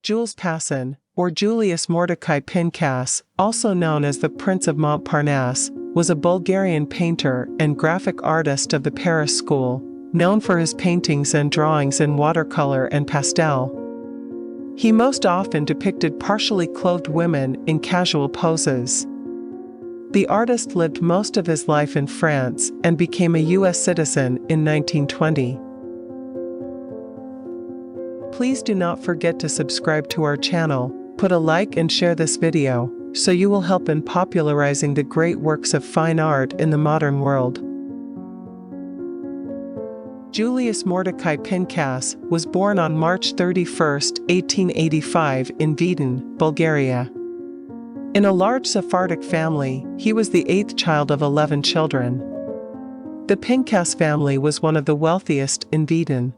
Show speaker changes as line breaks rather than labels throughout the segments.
Jules Pascin, or Julius Mordecai Pincas, also known as the Prince of Montparnasse, was a Bulgarian painter and graphic artist of the Paris school, known for his paintings and drawings in watercolor and pastel. He most often depicted partially clothed women in casual poses. The artist lived most of his life in France and became a U.S. citizen in 1920. Please do not forget to subscribe to our channel, put a like and share this video, so you will help in popularizing the great works of fine art in the modern world. Julius Mordecai Pincas was born on March 31, 1885 in Vienna, Bulgaria. In a large Sephardic family, he was the eighth child of 11 children. The Pincas family was one of the wealthiest in Vienna.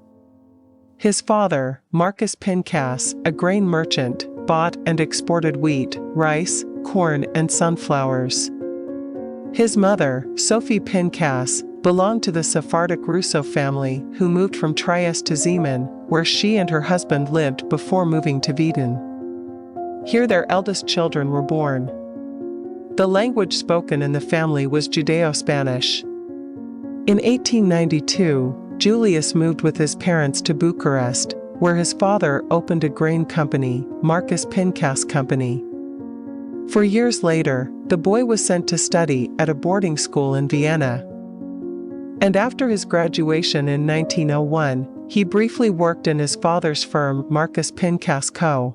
His father, Marcus Pincas, a grain merchant, bought and exported wheat, rice, corn and sunflowers. His mother, Sophie Pincas, belonged to the Sephardic Rousseau family who moved from Trieste to Zeeman, where she and her husband lived before moving to Vienna. Here their eldest children were born. The language spoken in the family was Judeo-Spanish. In 1892, Julius moved with his parents to Bucharest, where his father opened a grain company, Marcus Pincas Company. 4 years later, the boy was sent to study at a boarding school in Vienna. And after his graduation in 1901, he briefly worked in his father's firm, Marcus Pincas Co.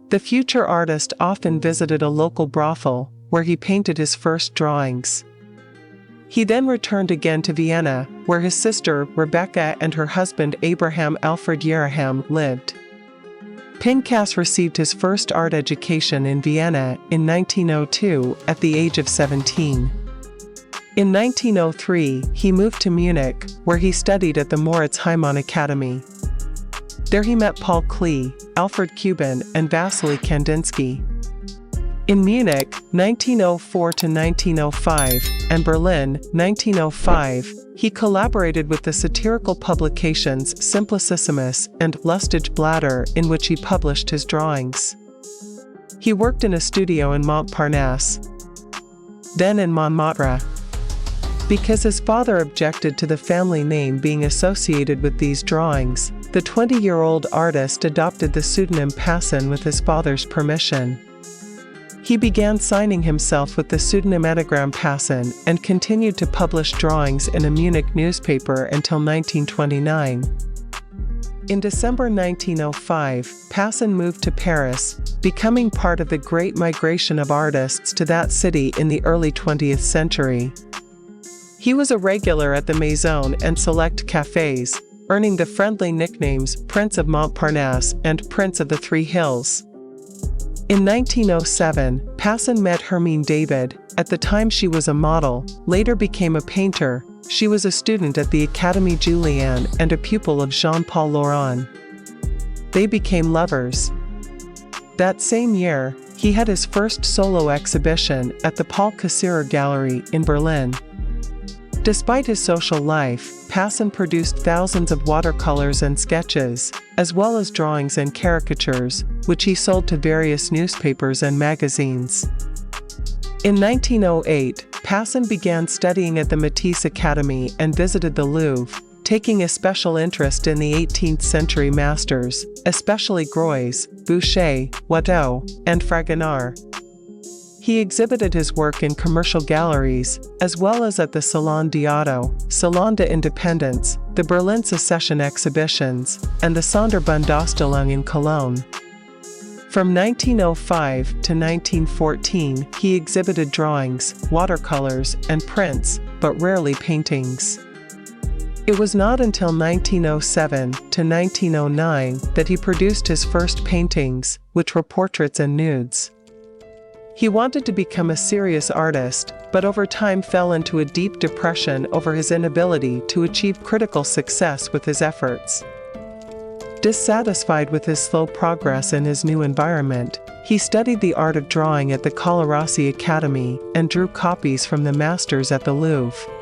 The future artist often visited a local brothel, where he painted his first drawings. He then returned again to Vienna, where his sister Rebecca and her husband Abraham Alfred Yeraham lived. Pincas received his first art education in Vienna in 1902 at the age of 17. In 1903, he moved to Munich, where he studied at the Moritz Heimann Academy. There he met Paul Klee, Alfred Kubin, and Wassily Kandinsky. In Munich, 1904 to 1905, and Berlin, 1905, he collaborated with the satirical publications Simplicissimus and Lustige Blätter, in which he published his drawings. He worked in a studio in Montparnasse, then in Montmartre. Because his father objected to the family name being associated with these drawings, the 20-year-old artist adopted the pseudonym Pascin with his father's permission. He began signing himself with the pseudonym anagram Pascin and continued to publish drawings in a Munich newspaper until 1929. In December 1905, Pascin moved to Paris, becoming part of the great migration of artists to that city in the early 20th century. He was a regular at the Maison and select cafes, earning the friendly nicknames Prince of Montparnasse and Prince of the Three Hills. In 1907, Pascin met Hermine David. At the time she was a model, later became a painter. She was a student at the Académie Julian and a pupil of Jean-Paul Laurent. They became lovers. That same year, he had his first solo exhibition at the Paul Klee Gallery in Berlin. Despite his social life, Pascin produced thousands of watercolors and sketches, as well as drawings and caricatures, which he sold to various newspapers and magazines. In 1908, Pascin began studying at the Matisse Academy and visited the Louvre, taking a special interest in the 18th century masters, especially Greuze, Boucher, Watteau, and Fragonard. He exhibited his work in commercial galleries, as well as at the Salon d'Auto, Salon de Independence, the Berlin Secession exhibitions, and the Sonderbundausstellung in Cologne. From 1905 to 1914, he exhibited drawings, watercolors, and prints, but rarely paintings. It was not until 1907 to 1909 that he produced his first paintings, which were portraits and nudes. He wanted to become a serious artist, but over time fell into a deep depression over his inability to achieve critical success with his efforts. Dissatisfied with his slow progress in his new environment, he studied the art of drawing at the Colarossi Academy and drew copies from the masters at the Louvre.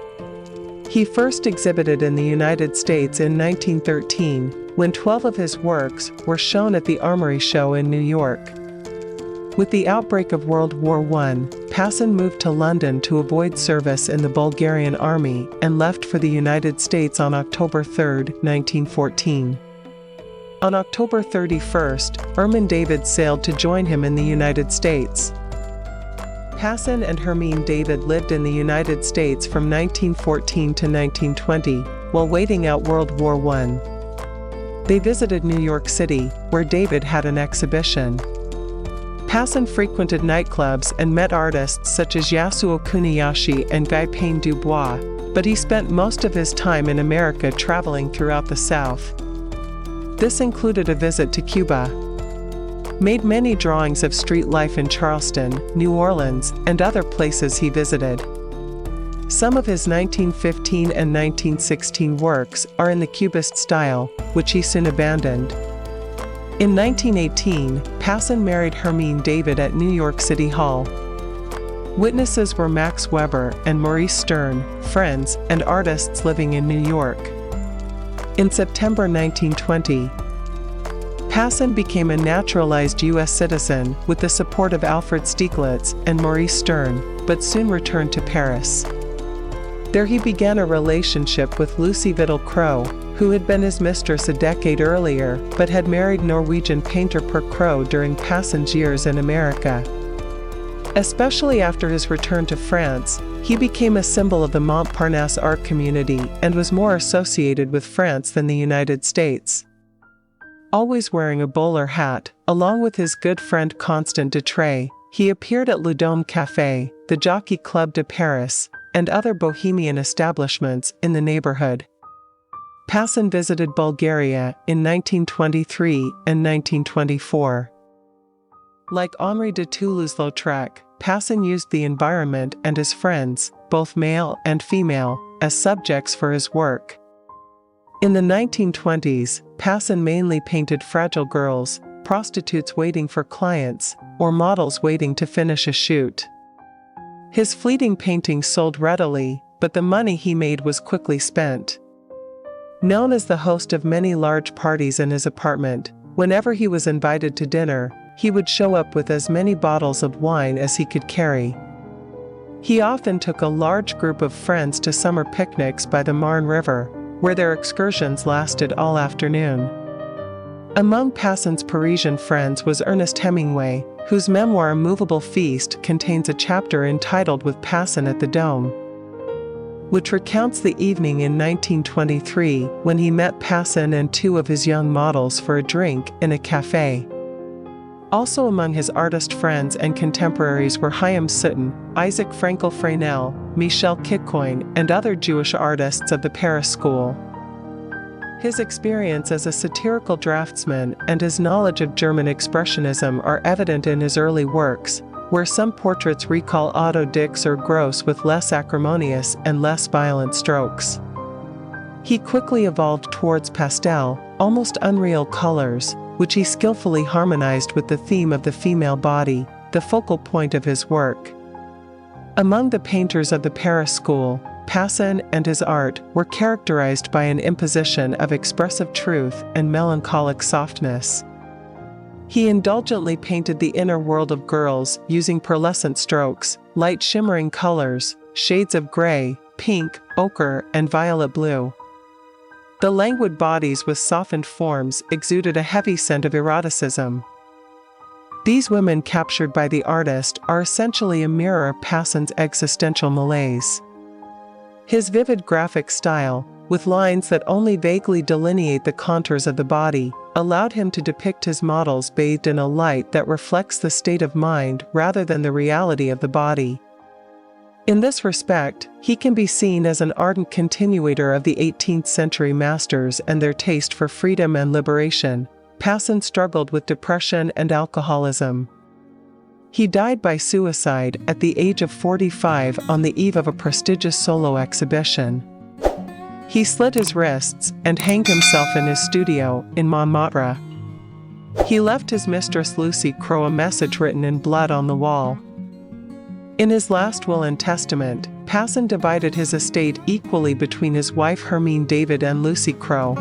He first exhibited in the United States in 1913, when 12 of his works were shown at the Armory Show in New York. With the outbreak of World War I, Pascin moved to London to avoid service in the Bulgarian army and left for the United States on October 3, 1914. On October 31st, Herman David sailed to join him in the United States. Pascin and Hermine David lived in the United States from 1914 to 1920, while waiting out World War I. They visited New York City, where David had an exhibition. Pascin frequented nightclubs and met artists such as Yasuo Kuniyashi and Guy Payne Dubois, but he spent most of his time in America traveling throughout the South. This included a visit to Cuba. Made many drawings of street life in Charleston, New Orleans, and other places he visited. Some of his 1915 and 1916 works are in the Cubist style, which he soon abandoned. In 1918, Pascin married Hermine David at New York City Hall. Witnesses were Max Weber and Maurice Stern, friends and artists living in New York. In September 1920, Pascin became a naturalized U.S. citizen with the support of Alfred Stieglitz and Maurice Stern, but soon returned to Paris. There he began a relationship with Lucy Vidal-Crowe, who had been his mistress a decade earlier but had married Norwegian painter Per Crowe during Pascin's years in America. Especially after his return to France, he became a symbol of the Montparnasse art community and was more associated with France than the United States. Always wearing a bowler hat, along with his good friend Constant Dutré, he appeared at Le Dôme Café, the Jockey Club de Paris, and other bohemian establishments in the neighborhood. Pascin visited Bulgaria in 1923 and 1924. Like Henri de Toulouse-Lautrec, Pascin used the environment and his friends, both male and female, as subjects for his work. In the 1920s, Pascin mainly painted fragile girls, prostitutes waiting for clients, or models waiting to finish a shoot. His fleeting paintings sold readily, but the money he made was quickly spent. Known as the host of many large parties in his apartment, whenever he was invited to dinner, he would show up with as many bottles of wine as he could carry. He often took a large group of friends to summer picnics by the Marne River, where their excursions lasted all afternoon. Among Pascin's Parisian friends was Ernest Hemingway, whose memoir A Movable Feast contains a chapter entitled With Pascin at the Dome, which recounts the evening in 1923 when he met Pascin and two of his young models for a drink in a café. Also among his artist friends and contemporaries were Chaim Soutine, Isaac Frankel Fresnel, Michel Kitcoin, and other Jewish artists of the Paris School. His experience as a satirical draftsman and his knowledge of German expressionism are evident in his early works, where some portraits recall Otto Dix or Gross with less acrimonious and less violent strokes. He quickly evolved towards pastel, almost unreal colors, which he skillfully harmonized with the theme of the female body, the focal point of his work. Among the painters of the Paris School, Pascin and his art were characterized by an imposition of expressive truth and melancholic softness. He indulgently painted the inner world of girls using pearlescent strokes, light shimmering colors, shades of gray, pink, ochre, and violet blue. The languid bodies with softened forms exuded a heavy scent of eroticism. These women captured by the artist are essentially a mirror of Pascin's existential malaise. His vivid graphic style, with lines that only vaguely delineate the contours of the body, allowed him to depict his models bathed in a light that reflects the state of mind rather than the reality of the body. In this respect, he can be seen as an ardent continuator of the 18th century masters and their taste for freedom and liberation. Pascin struggled with depression and alcoholism. He died by suicide at the age of 45 on the eve of a prestigious solo exhibition. He slit his wrists and hanged himself in his studio in Montmartre. He left his mistress Lucy Crowe a message written in blood on the wall. In his last will and testament, Pascin divided his estate equally between his wife Hermine David and Lucy Crowe.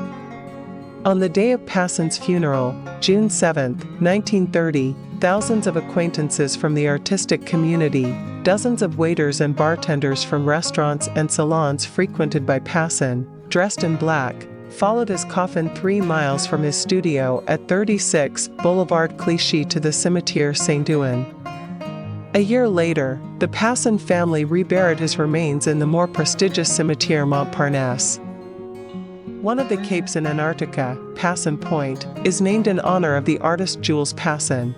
On the day of Passin's funeral, June 7, 1930, thousands of acquaintances from the artistic community, dozens of waiters and bartenders from restaurants and salons frequented by Passin, dressed in black, followed his coffin 3 miles from his studio at 36 Boulevard Clichy to the Cimetière Saint-Ouen. A year later, the Passin family reburied his remains in the more prestigious Cimetière Montparnasse. One of the capes in Antarctica, Passin Point, is named in honor of the artist Jules Pascin.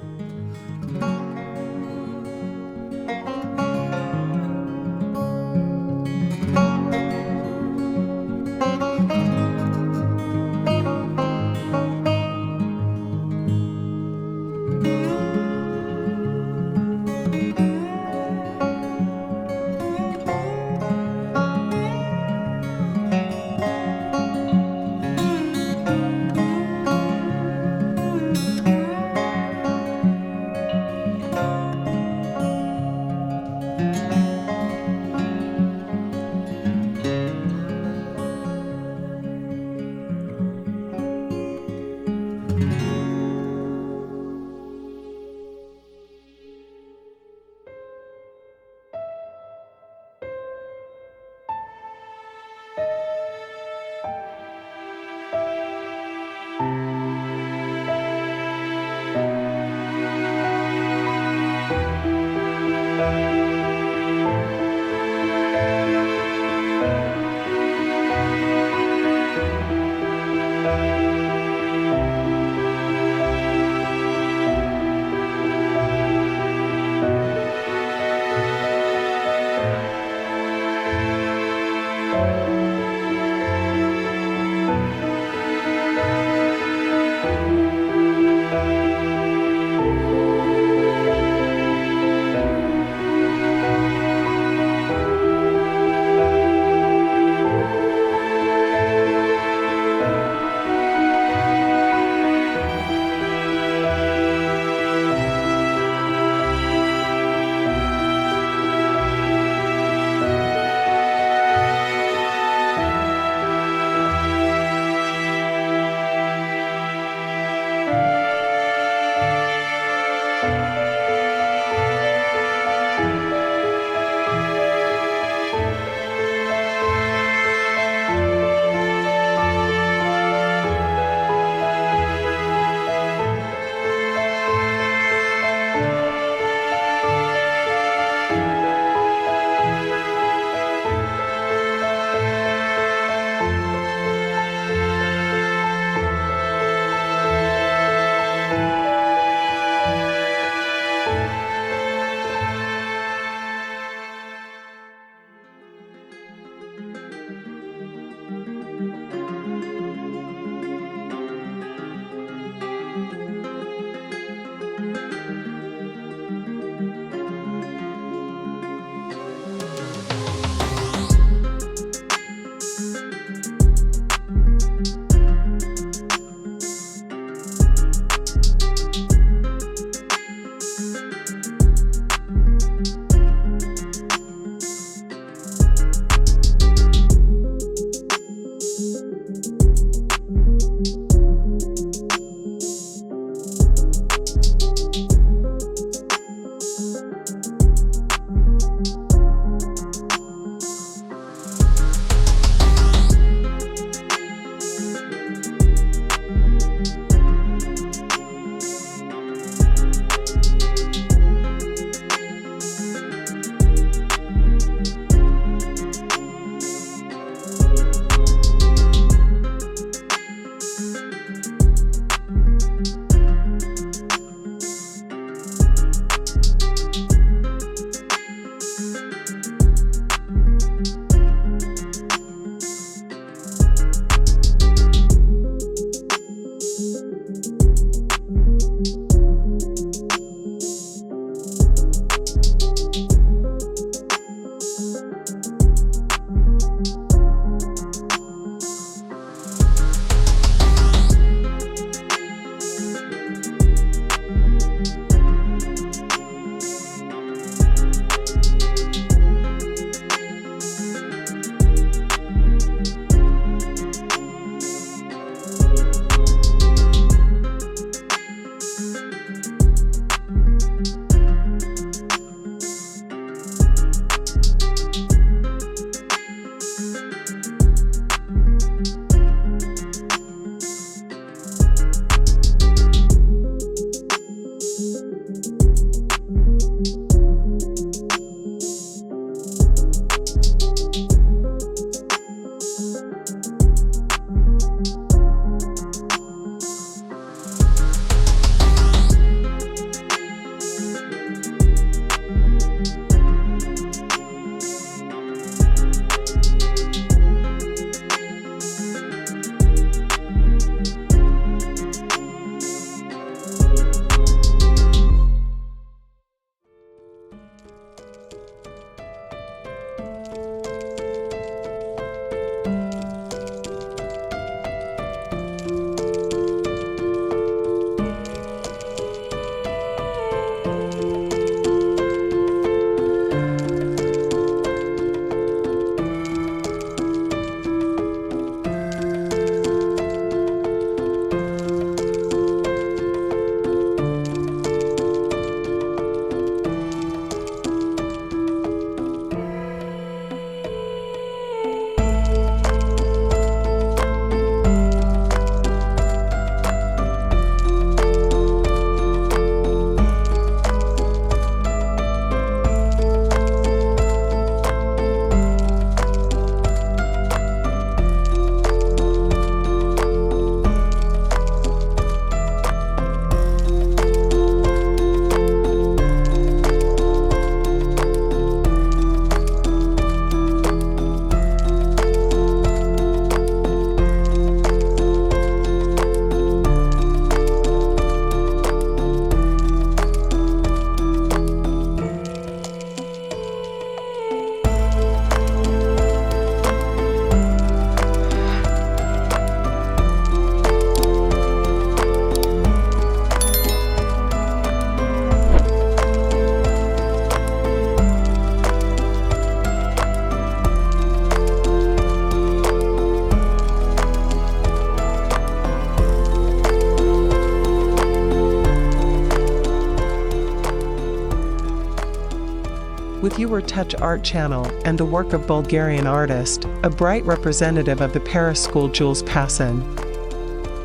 with Your Touch Art channel and the work of Bulgarian artist, a bright representative of the Paris school Jules Pascin.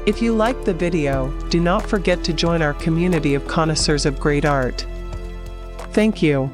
If you liked the video, do not forget to join our community of connoisseurs of great art. Thank you.